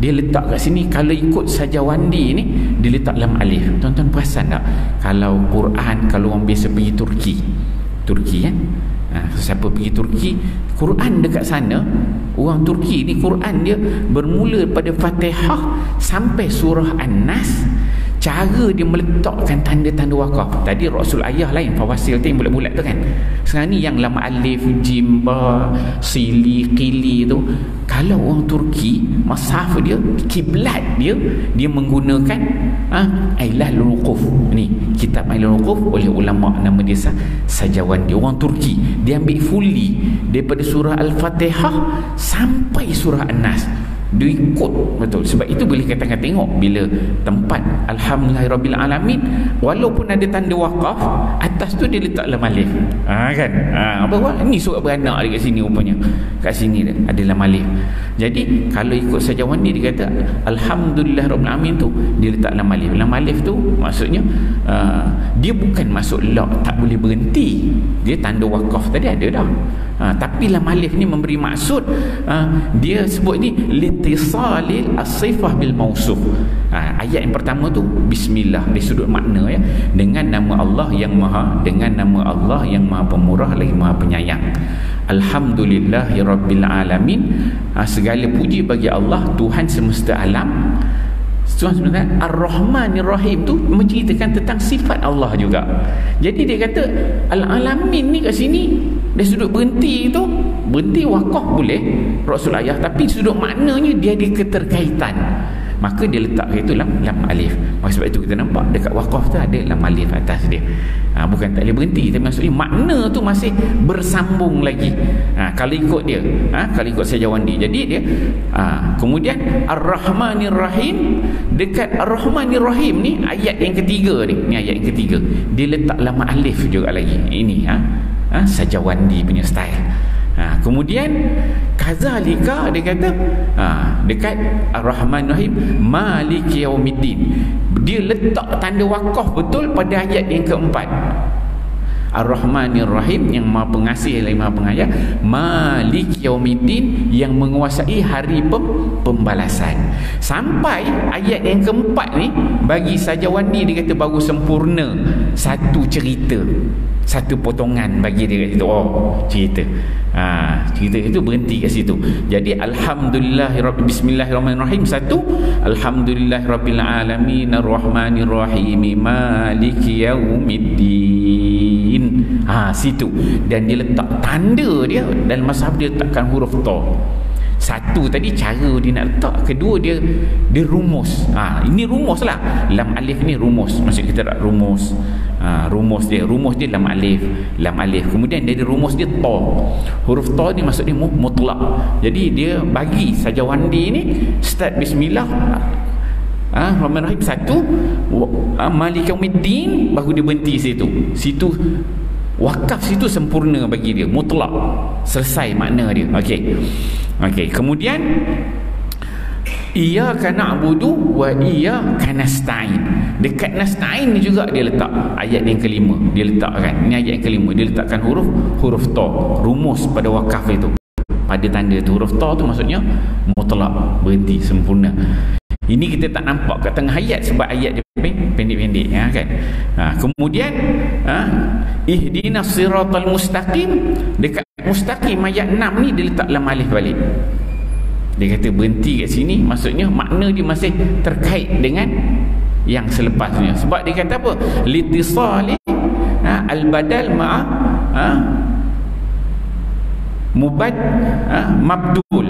letak kat sini. Kalau ikut Sajawandi ni dia letak lam alif. Tuan-tuan perasan tak, kalau Quran, kalau orang biasa pergi Turki kan, siapa pergi Turki, Quran dekat sana, orang Turki ni Quran dia bermula pada Fatihah sampai surah An-Nas. Cara dia meletakkan tanda-tanda wakaf. Tadi Rasul ayah lain, fawasil tu yang bulat-bulat tu kan. Sekarang ni yang lam alif, jim, ba, sili, qili tu. Kalau orang Turki, mashaf dia, kiblat dia menggunakan Ilalul Wuquf. Ni kitab Ilalul Wuquf oleh ulama nama dia Sajawandi. Orang Turki dia ambil fully daripada surah Al-Fatihah sampai surah An-Nas. Dia ikut betul. Sebab itu boleh katakan, tengok bila tempat Alhamdulillahirabbil alamin, walaupun ada tanda wakaf, atas tu dia letak lam alif. Kan? Apa ni surat beranak dekat sini rupanya. Kat sini ada lam alif. Jadi kalau ikut Sajawandi dia kata Alhamdulillahirabbil alamin tu dia letak lam alif. Lam alif tu maksudnya dia bukan masuk lock, tak boleh berhenti. Dia tanda wakaf tadi ada dah. Tapi lam alif ni memberi maksud, dia sebut ni litisalil as-sifah bil mausuf. Ayat yang pertama tu bismillah, dari sudut makna ya, dengan nama Allah yang maha, dengan nama Allah yang maha pemurah lagi maha penyayang. Alhamdulillahirabbil alamin, segala puji bagi Allah Tuhan semesta alam. Tuan sebenarnya Ar-Rahmanir Rahim tu menceritakan tentang sifat Allah juga. Jadi dia kata Al-Alamin ni kat sini dari sudut berhenti tu, berhenti wakaf boleh Rasul ayah, tapi sudut maknanya dia ada keterkaitan. Maka dia letak itu lam alif. Maka sebab itu kita nampak dekat wakaf tu ada lam alif atas dia. Bukan tak boleh berhenti, tapi maksudnya makna tu masih bersambung lagi. Kalau ikut dia, kalau ikut Sajawandi. Jadi dia kemudian Ar-Rahmanir Rahim, dekat Ar-Rahmanir Rahim ni ayat yang ketiga ni ayat yang ketiga. Dia letak lam alif juga lagi. Ini Sajawandi punya style. Kemudian kazalika dia kata dekat Ar-Rahman Rahim Maliki Yaumiddin, dia letak tanda wakaf betul pada ayat yang keempat. Ar-Rahmanir Rahim, yang Maha Pengasih lagi Maha Pengayang, Maliki Yaumiddin, yang menguasai hari pembalasan. Sampai ayat yang keempat ni bagi Sajawandi dia kata baru sempurna satu cerita, satu potongan bagi dia kat situ. Cerita cerita itu berhenti kat situ. Jadi Bismillahirrahmanirrahim satu, Alhamdulillahirabbil alamin arrahmanir rahim maliki yaumiddin. Situ. Dan dia letak tanda dia dalam mazhab dia letakkan huruf ta. Satu tadi cara dia nak letak, kedua dia rumus. Ini rumus lah. Lam alif ni rumus. Maksud kita tak rumus. Rumus dia lam alif. Kemudian dia ada rumus dia ta. Huruf ta ni maksud dia mutlak. Jadi dia bagi Sajawandi ni start bismillah Rahman Rahim satu, Malik Yaumiddin, baru dia berhenti situ wakaf situ sempurna bagi dia, mutlak, selesai makna dia. Okey. Kemudian iyyaka na'budu wa iyyaka nasta'in. Dekat nasta'in ni juga dia letak ayat yang kelima. Dia letakkan, ni ayat yang kelima, dia letakkan huruf ta, rumus pada wakaf itu. Pada tanda tu huruf ta tu maksudnya mutlak, berhenti, sempurna. Ini kita tak nampak kat tengah ayat sebab ayat dia pendek-pendek kan. Kemudian ihdinas siratal mustaqim, dekat mustaqim ayat 6 ni dia letak lam alif balik. Dia kata berhenti kat sini, maksudnya makna dia masih terkait dengan yang selepasnya. Sebab dia kata apa? Litisali al-badal mubad mabdul,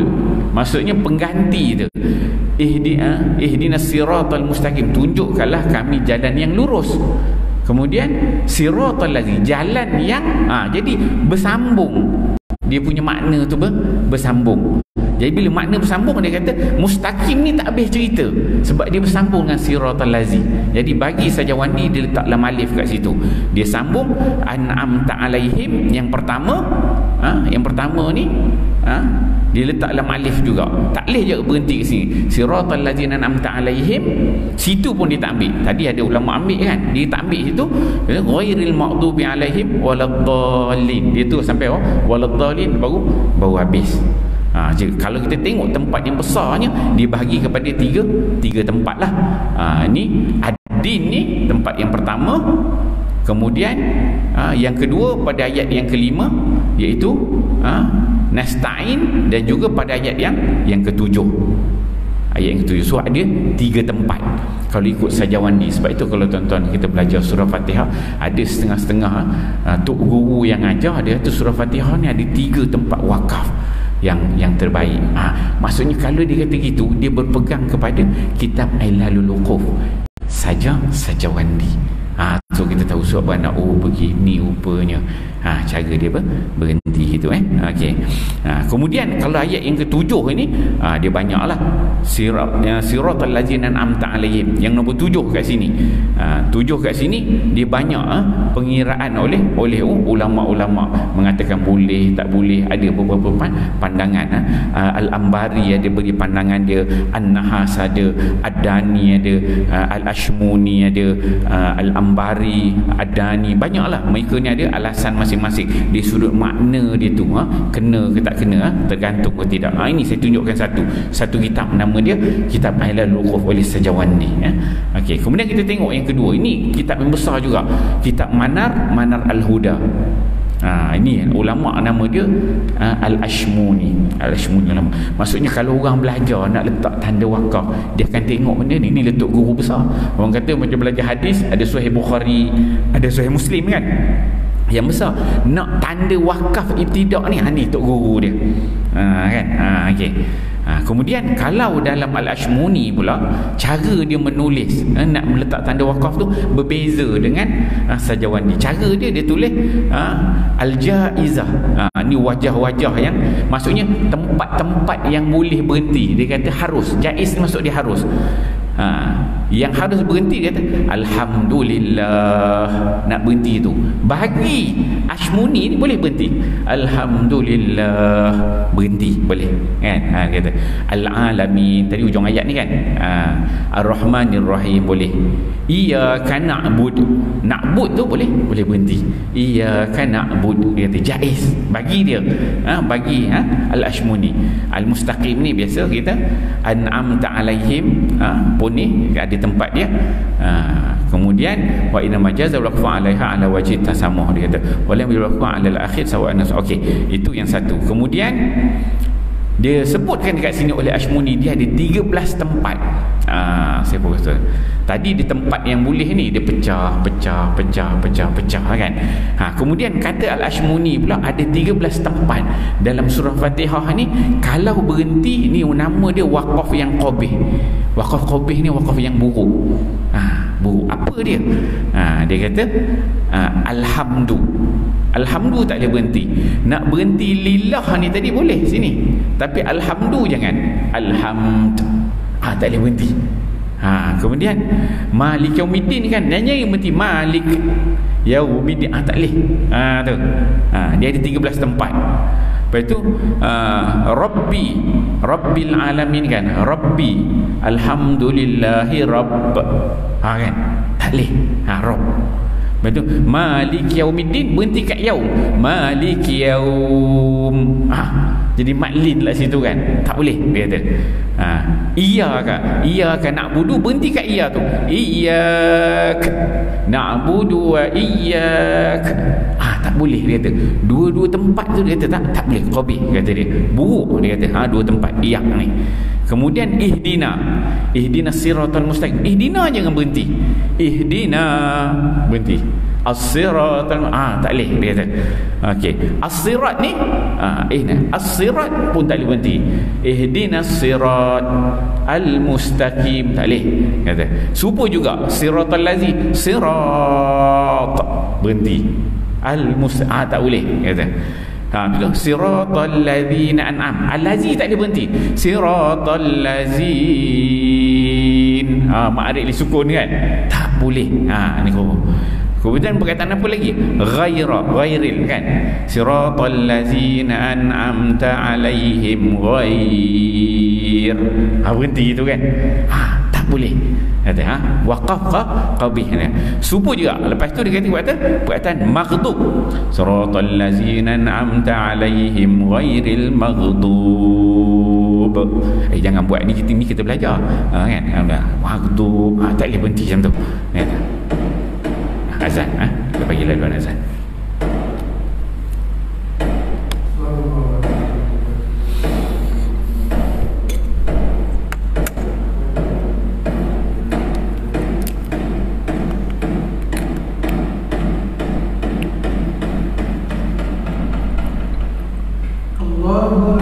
maksudnya pengganti tu. Ihdinas siratal mustaqim, tunjukkanlah kami jalan yang lurus. Kemudian siratal lagi, jalan yang jadi bersambung. Dia punya makna tu bersambung. Jadi bila makna bersambung, dia kata mustaqim ni tak habis cerita sebab dia bersambung dengan siratal lazi. Jadi bagi Sajawandi dia letak lam alif kat situ. Dia sambung an'amta alaihim, yang pertama ni dia letak lam alif juga. Tak boleh je berhenti kat sini. Siratal ladzina an'amta alaihim, situ pun dia tak ambil. Tadi ada ulama ambil kan, dia tak ambil situ. Ghairil maghdubi alaihim waladdallin. Dia tu sampai waladdallin baru habis. Kalau kita tengok tempat yang besarnya, dia bahagi kepada tiga tempat lah. Ni ad-din ni tempat yang pertama, kemudian yang kedua pada ayat yang kelima, iaitu nasta'in, dan juga pada ayat yang ketujuh. Ayat yang ketujuh. So ada 3 tempat kalau ikut Sajawandi. Sebab itu kalau tuan-tuan kita belajar surah Fatihah, ada setengah-setengah tok guru yang ajar dia tu surah Fatihah ni ada 3 tempat wakaf yang terbaik. Maksudnya kalau dia kata gitu, dia berpegang kepada kitab Ailalul Uquf saja Sajawandi. So kita tahu sebab anak begini rupanya cara dia berhenti gitu okey. Kemudian kalau ayat yang ketujuh ini dia banyaklah siratal ladzina an'amta alaihim, yang nombor 7 kat sini. 7 kat sini dia banyak pengiraan oleh ulama-ulama, mengatakan boleh tak boleh, ada beberapa pandangan. Al-Ambari ada beri pandangan dia, An-Nahas ada, Ad-Dani ada, Al-Ashmuni ada, Al-Ambari, Ad-Dani, banyaklah mereka ni ada alasan masing-masing di sudut makna dia tu kena ke tak kena, tergantung ke tidak. Ini saya tunjukkan satu kitab, nama dia kitab Ailalul Uquf oleh Sajawandi. Okey, kemudian kita tengok yang kedua, ini kitab yang besar juga, kitab Manar Al-Huda. Ini ulama nama dia Al-Ashmuni. Al-Ashmuni ulama. Maksudnya kalau orang belajar nak letak tanda wakaf, dia akan tengok benda ni. Ni letak guru besar. Orang kata macam belajar hadis, ada Sahih Bukhari, ada Sahih Muslim kan, yang besar. Nak tanda wakaf ibtidak ni, ni tok guru dia. Kan? Okey. Kemudian kalau dalam Al-Ashmuni pula, cara dia menulis nak meletak tanda wakaf tu berbeza dengan Sajawandi. Cara dia tulis Al-Jaizah. Ni wajah-wajah yang maksudnya tempat-tempat yang boleh berhenti. Dia kata harus. Jaiz maksud dia harus. Yang harus berhenti dia kata Alhamdulillah, nak berhenti tu. Bagi Ashmuni ni boleh berhenti Alhamdulillah, berhenti boleh kan. Kata Al-Alamin, tadi ujung ayat ni kan. Ar-Rahmanir Rahim boleh. Iyyaka na'bud, na'bud tu boleh berhenti. Iyyaka na'bud, dia kata jaiz bagi dia. Bagi Al-Ashmuni. Al-Mustaqim ni biasa kita an'amta alaihim pun ni ada tempat dia. Kemudian wa inna majaza waqfu 'alaiha 'ala wajhi tasamuh, dia kata walam yulaqu 'ala al-akhir sawa'an. Okey, itu yang satu. Kemudian dia sebutkan dekat sini oleh Ashmuni, dia ada 13 tempat. Saya pun kata tadi di tempat yang boleh ni dia pecah kan. Kemudian kata Al-Ashmuni pula ada 13 tempat dalam surah Fatihah ni kalau berhenti ni nama dia waqaf yang qabih. Waqaf qabih ni waqaf yang buruk. Buruk apa dia? Dia kata Alhamdu tak boleh berhenti. Nak berhenti lillah ni tadi boleh sini, tapi alhamdu jangan. Alhamd tak boleh berhenti. Kemudian Malik Yaumiddin kan, nyanyi berhenti Malik Yaumiddin tak boleh. Tu dia ada 13 tempat. Lepas tu Rabbil Alamin kan, Rabbi Alhamdulillahi Rabb kan, tak boleh. Rabb. Lepas tu Malik Yaumiddin berhenti kat yaum, Malik Yaum. Jadi maklin lah situ kan, tak boleh dia kata. Iyyaka na'budu, berhenti kat iya tu. Iyyak na'budu wa iyyak. Tak boleh dia kata. Dua-dua tempat tu dia kata tak boleh. Qabih kata dia. Buruk dia kata. Dua tempat iyyak ni. Kemudian Ihdina siratal mustaqim. Ihdina jangan berhenti. Ihdina berhenti. As-siratal tak boleh dia kata. Okey. As-sirat ni as-sirat pun tak boleh berhenti. Ihdina sirat al-mustaqim tak boleh kata. Subuh juga siratal lazi, sirat berhenti. Tak boleh kata. Siratal ladzina an'am. Al-lazi tak boleh berhenti. Siratal lazin. Ma'arif li sukun kan, tak boleh. Ni kau. Kemudian berkaitan apa lagi? Ghairil kan. Siratal ladzina an'amta alaihim ghair. Berhenti tu kan. Tak boleh. Kata waqaf qabih. Subuh juga. Lepas tu dia kata perkataan maghdub. Siratal ladzina an'amta alaihim ghairil maghdub. Jangan buat ni, kita belajar kan. Maghdub tak boleh berhenti macam tu. Azan kita bagi laluan azan. Allah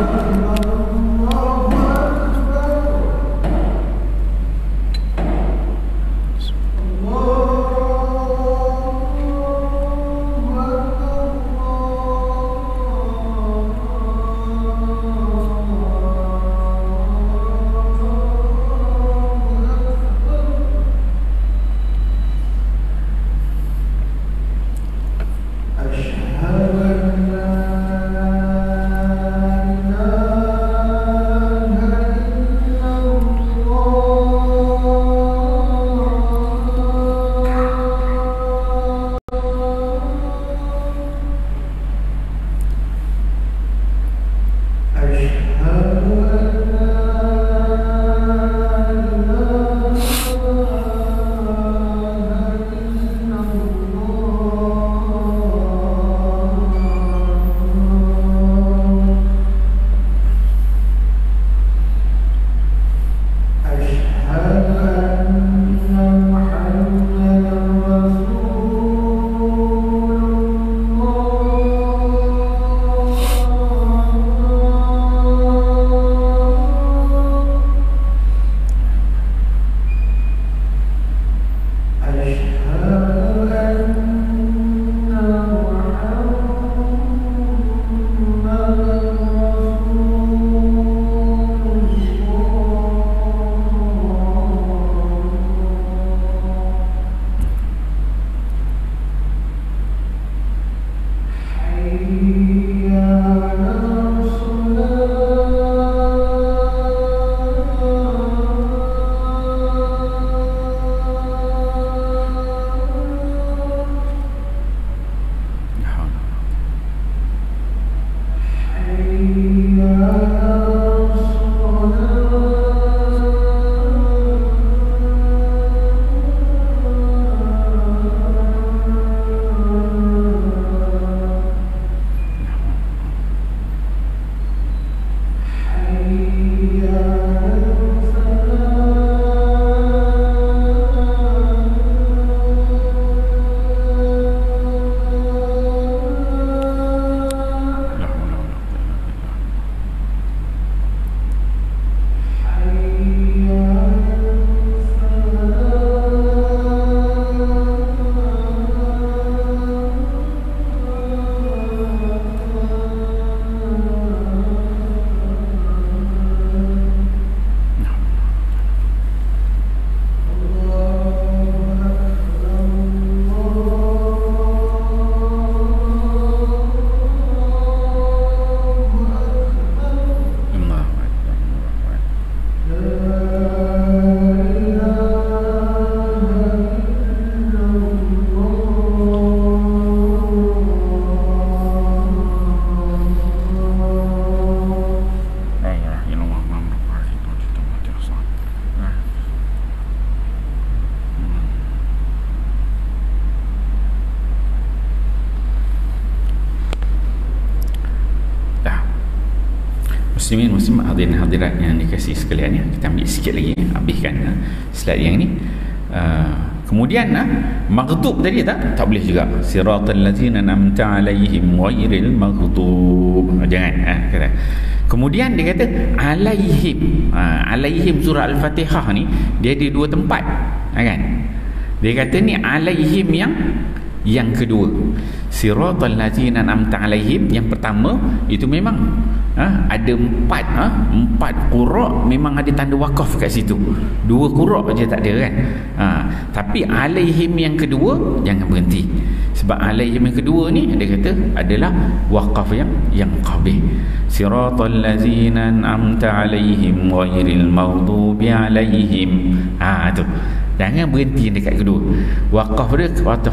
Muslimin muslimat hadirin hadirat yang dikasihi sekalian ya, kita ambil sikit lagi habiskan slide yang ni. Kemudian maghdub tadi tak boleh juga, siratal ladzina an'amta alaihim ghairil maghdub, jangan kata. Kemudian dia kata alaihim. Alaihim surah Al-Fatihah ni dia ada dua tempat, kan? Dia kata ni alaihim yang kedua. Siratal ladzina an'amta alaihim yang pertama itu memang ada empat qura' memang ada tanda wakaf kat situ. Dua qura' je tak ada, kan? Tapi alaihim yang kedua jangan berhenti. Sebab alaihim yang kedua ni dia kata adalah wakaf yang qabih. Siratal ladzina an'amta alaihim ghairil maghdubi alaihim. Tu. Jangan berhenti dekat kedua. Wakaf dia wakaf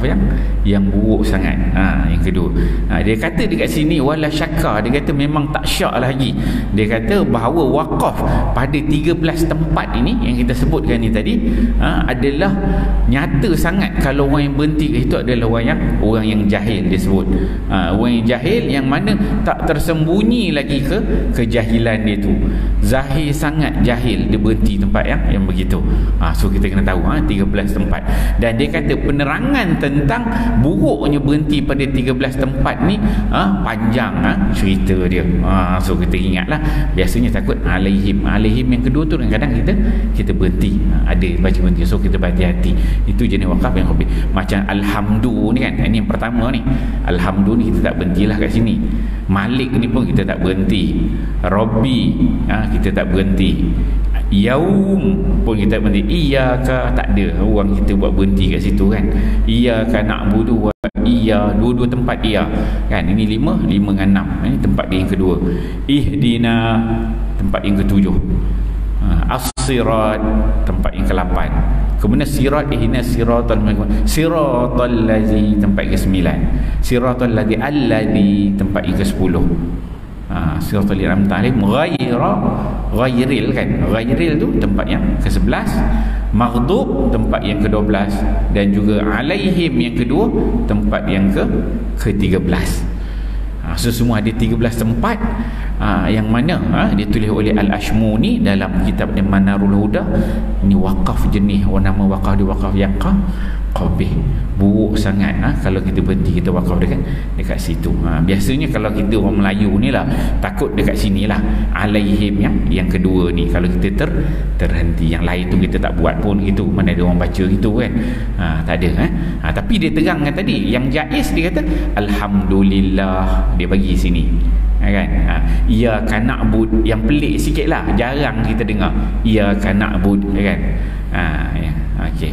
yang buruk sangat. Yang kedua. Dia kata dekat sini wala syakka, dia kata memang tak syak lagi. Dia kata bahawa wakaf pada 13 tempat ini yang kita sebutkan ni tadi adalah nyata sangat kalau orang yang berhenti ke situ adalah orang yang jahil dia sebut. Orang yang jahil yang mana tak tersembunyi lagi ke kejahilan dia tu. Zahir sangat jahil dia berhenti tempat yang begitu. So kita kena tahu 13 tempat. Dan dia kata penerangan tentang buruknya berhenti pada 13 tempat ni panjang cerita dia. So kita ingatlah, biasanya takut alaihim yang kedua tu kadang-kadang kita berhenti, ada baca berhenti. So kita berhati-hati. Itu jenis wakaf yang lebih macam alhamdu ni kan, ini yang pertama ni. Alhamdu ni kita tak berhentilah kat sini. Malik ni pun kita tak berhenti. Rabbi kita tak berhenti. Yaum pun kita berhenti. Iyaka tak ada orang kita buat berhenti kat situ, kan? Iyaka na'budu wa iya, dua-dua tempat iya, kan? Ini 5 dengan 6. Ini tempat dia yang kedua. Ihdina tempat yang ketujuh. As-sirat tempat yang ke-8. Kemudian sirat, ihna siratal ladzi tempat yang ke-9. Siratal ladzi alladzi tempat yang ke-10. Siratal ladzina an'amta alaihim ghairil, kan? Ghairil tu tempat yang ke-11. Maghdub tempat yang ke-12 dan juga alaihim yang kedua tempat yang ke-13. So semua ada 13 tempat yang mana ditulis oleh Al-Ashmuni dalam kitab Manarul Huda. Ini wakaf jenis, nama wakaf dia wakaf yang qabih, buruk sangat. Kalau kita berhenti kita wakaf dekat situ. Biasanya kalau kita orang Melayu ni lah takut dekat sini lah alaihim yang kedua ni. Kalau kita terhenti, yang lain tu kita tak buat pun gitu. Mana ada orang baca gitu, kan? Tak ada. Tapi dia terangkan tadi yang jaiz, dia kata alhamdulillah, dia bagi sini, kan? Iyyaka na'bud, yang pelik sikit lah, jarang kita dengar iyyaka na'bud, kan? Okey.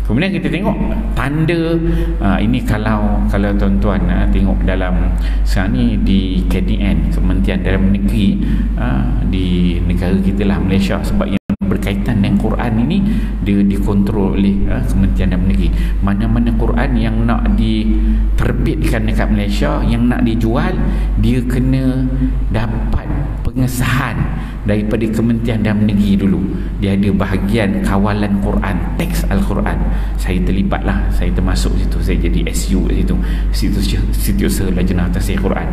Kemudian kita tengok tanda ini kalau tuan-tuan tengok dalam sekarang ni di KDN, Kementerian Dalam Negeri di negara kita lah, Malaysia, sebab yang berkaitan dengan Quran ini dia dikontrol oleh Kementerian Dalam Negeri. Mana-mana Quran yang nak diterbitkan dekat Malaysia, yang nak dijual, dia kena dapat pengesahan daripada Kementerian Dalam Negeri dulu. Dia ada bahagian kawalan Quran, teks Al-Quran. Saya terlibatlah, saya termasuk situ, saya jadi SU situ, Setiausaha Lajnah Tasihih Quran.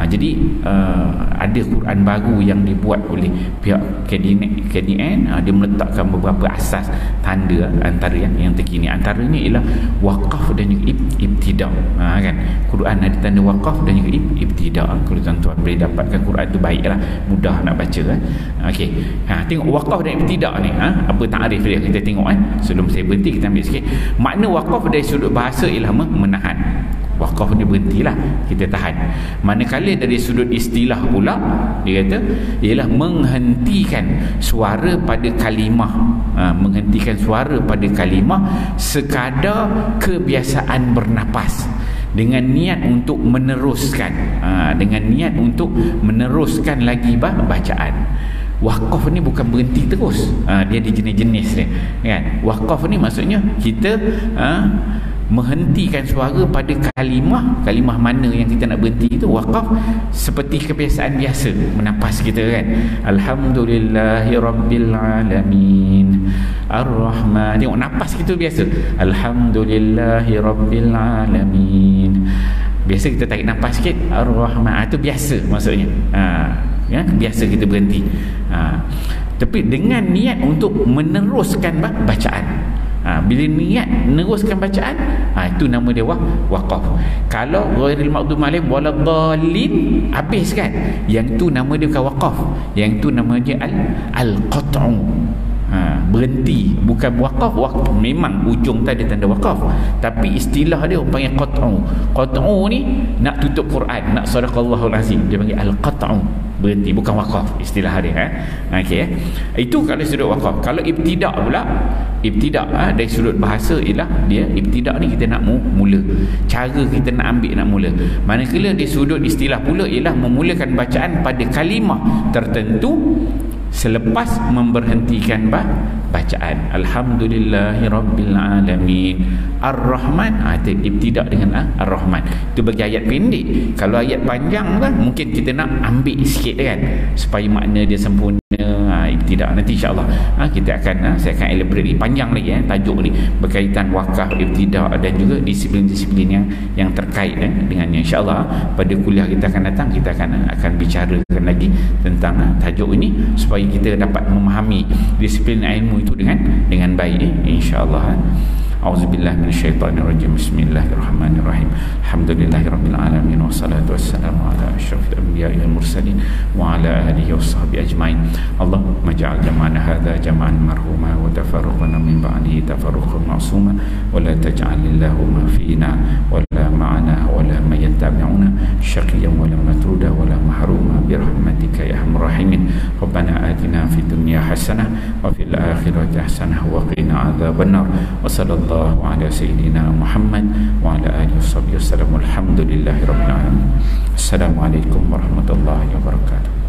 Jadi ada Quran baru yang dibuat oleh pihak KDN. Dia meletakkan beberapa asas tanda antara yang terkini. Antaranya ialah wakaf dan juga ibtida', kan? Quran ada tanda wakaf dan juga ibtida'. Kalau tuan-tuan boleh dapatkan Quran tu baiklah, mudah nak baca, kan? Okey. Tengok wakaf dan ibtida' ni, apa takrif dia, kita tengok, kan? Sebelum saya berhenti kita ambil sikit. Makna wakaf dari sudut bahasa ialah menahan. Wakaf ni berhentilah, kita tahan. Manakala dari sudut istilah pula, dia kata ialah menghentikan suara pada kalimah. Menghentikan suara pada kalimah sekadar kebiasaan bernapas, dengan niat untuk meneruskan, lagi bacaan. Wakaf ni bukan berhenti terus. Dia ada jenis-jenis dia, kan? Wakaf ni maksudnya kita menghentikan suara pada kalimah mana yang kita nak berhenti itu wakaf, seperti kebiasaan biasa menapas kita, kan? Alhamdulillahi Rabbil Alamin Ar-Rahman. Tengok napas kita biasa, Alhamdulillahi Rabbil Alamin. Biasa kita tarik napas sikit, Ar-Rahman, itu biasa maksudnya. ya, biasa kita berhenti. Tapi dengan niat untuk meneruskan bacaan. Bila niat meneruskan bacaan, itu nama dia waqaf. Kalau ghairil maghdubi alaihim waladdallin, habis kan, yang tu nama dia bukan waqaf, yang tu nama dia al-qat'u. Berhenti, bukan waqaf. Memang ujung tadi tanda waqaf, tapi istilah dia panggil qat'u. Qat'u ni nak tutup Quran, nak sadaqallahul azim, dia panggil al-qat'u, berhenti, bukan waqaf istilah dia. Okey, itu kalau sudut waqaf. Kalau ibtidak pula, ibtidak dari sudut bahasa ialah dia, ibtidak ni kita nak mula, cara kita nak ambil nak mula. Manakala di sudut istilah pula ialah memulakan bacaan pada kalimah tertentu selepas memberhentikan bacaan. Alhamdulillahirabbil alamin Ar-Rahman, itu ibtidak dengan Ar-Rahman. Itu bagi ayat pendek. Kalau ayat panjang kan, mungkin kita nak ambil sikit kan, supaya makna dia sempurna. Ibtidak nanti insya-Allah kita akan saya akan elaborate panjang lagi tajuk ni berkaitan wakaf, ibtidak dan juga disiplin-disiplin yang terkait dengannya. Insya-Allah pada kuliah kita akan datang, kita akan bicarakan lagi tentang tajuk ini supaya kita dapat memahami disiplin ilmu itu dengan baik, insya-Allah. A'udzubillahi minasyaitonirrajim. Bismillahirrahmanirrahim. Alhamdulillahirabbil alamin wassalatu wassalamu ala asyrafil anbiya'i wal mursalin wa ala alihi washabbihi ajmain. Allahumma ja'al jam'ana hadza jam'an marhuma wa tafarruqana min ba'dihi tafarruqan ma'suma wa la taj'al illahumma fina wa la ma'ana wa la man yattabi'una syaqiyyan wa la matruda wa la mahruma bi rahmatika ya arhamar rahimin. Rabbana atina fid dunya hasanah wa fil akhirati hasanah wa qina adzabannar. Wa sallallahu ala sayyidina Muhammad wa ala alihi washabbihi wasallam. Alhamdulillahirabbil alamin. Assalamualaikum warahmatullahi wabarakatuh.